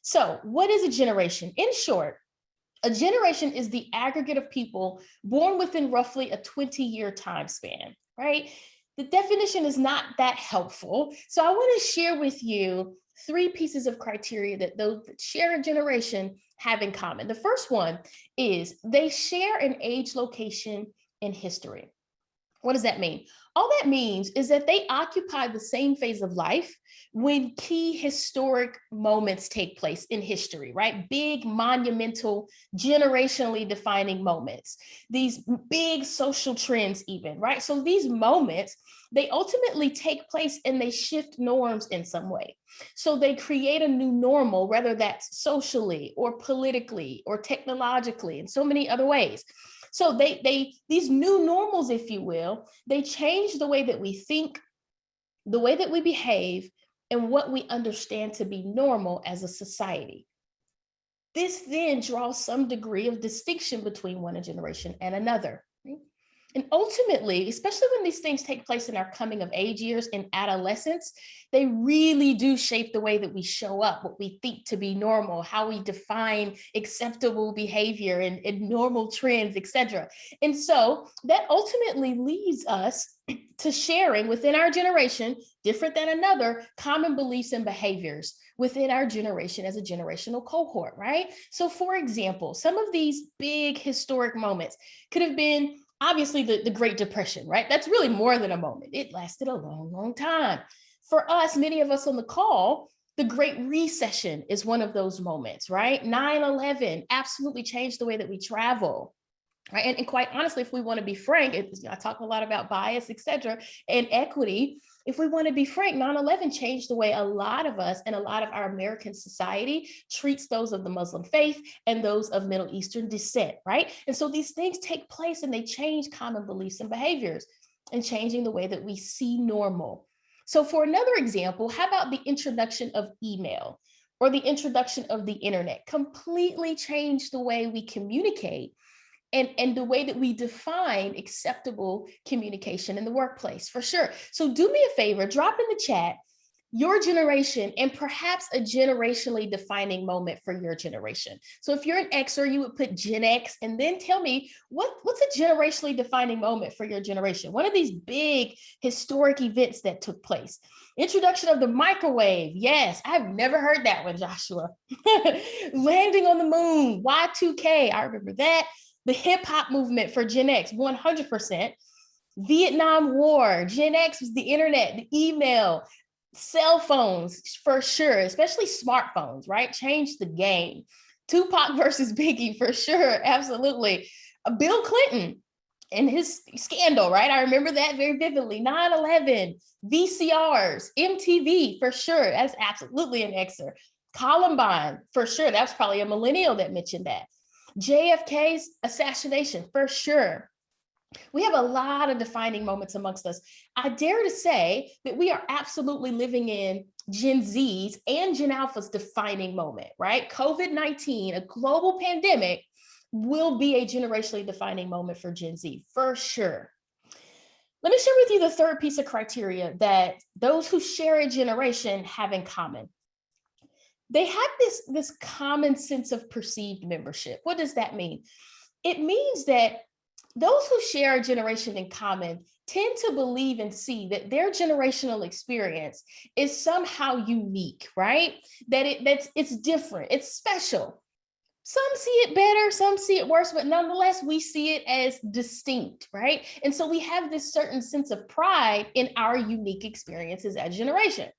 So, what is a generation? In short, a generation is the aggregate of people born within roughly a 20-year time span, right? The definition is not that helpful. So I want to share with you three pieces of criteria that those that share a generation have in common. The first one is they share an age, location, and history. What does that mean? All that means is that they occupy the same phase of life when key historic moments take place in history, right? Big, monumental, generationally defining moments, these big social trends, even, right? So these moments, they ultimately take place and they shift norms in some way. So they create a new normal, whether that's socially or politically or technologically, in so many other ways. So they these new normals, if you will, they change the way that we think, the way that we behave, and what we understand to be normal as a society. This then draws some degree of distinction between one generation and another. Right? And ultimately, especially when these things take place in our coming of age years in adolescence, they really do shape the way that we show up, what we think to be normal, how we define acceptable behavior and normal trends, etc. And so that ultimately leads us to sharing within our generation, different than another, common beliefs and behaviors within our generation as a generational cohort, right? So, for example, some of these big historic moments could have been obviously the Great Depression, right? That's really more than a moment. It lasted a long, long time. For us, many of us on the call, the Great Recession is one of those moments, right? 9/11 absolutely changed the way that we travel. Right. And quite honestly, if we want to be frank, I talk a lot about bias, et cetera, and equity. If we want to be frank, 9/11 changed the way a lot of us and a lot of our American society treats those of the Muslim faith and those of Middle Eastern descent, right? And so these things take place and they change common beliefs and behaviors and changing the way that we see normal. So, for another example, how about the introduction of email or the introduction of the internet? Completely changed the way we communicate and the way that we define acceptable communication in the workplace, for sure. So do me a favor, drop in the chat your generation and perhaps a generationally defining moment for your generation. So if you're an Xer, you would put Gen X and then tell me what's a generationally defining moment for your generation. One of these big historic events that took place. Introduction of the microwave. Yes, I've never heard that one, Joshua. Landing on the moon, Y2K. I remember that. The hip hop movement for Gen X, 100%. Vietnam War, Gen X was the internet, the email, cell phones for sure, especially smartphones, right? Changed the game. Tupac versus Biggie for sure, absolutely. Bill Clinton and his scandal, right? I remember that very vividly. 9/11, VCRs, MTV for sure. That's absolutely an Xer. Columbine for sure. That's probably a millennial that mentioned that. JFK's assassination for sure. We have a lot of defining moments amongst us. I dare to say that we are absolutely living in Gen Z's and Gen Alpha's defining moment, right? COVID-19, a global pandemic, will be a generationally defining moment for Gen Z, for sure. Let me share with you the third piece of criteria that those who share a generation have in common. They have this common sense of perceived membership. What does that mean? It means that those who share a generation in common tend to believe and see that their generational experience is somehow unique, right? That's it's different, it's special. Some see it better, some see it worse, but nonetheless, we see it as distinct, right? And so we have this certain sense of pride in our unique experiences as a generation.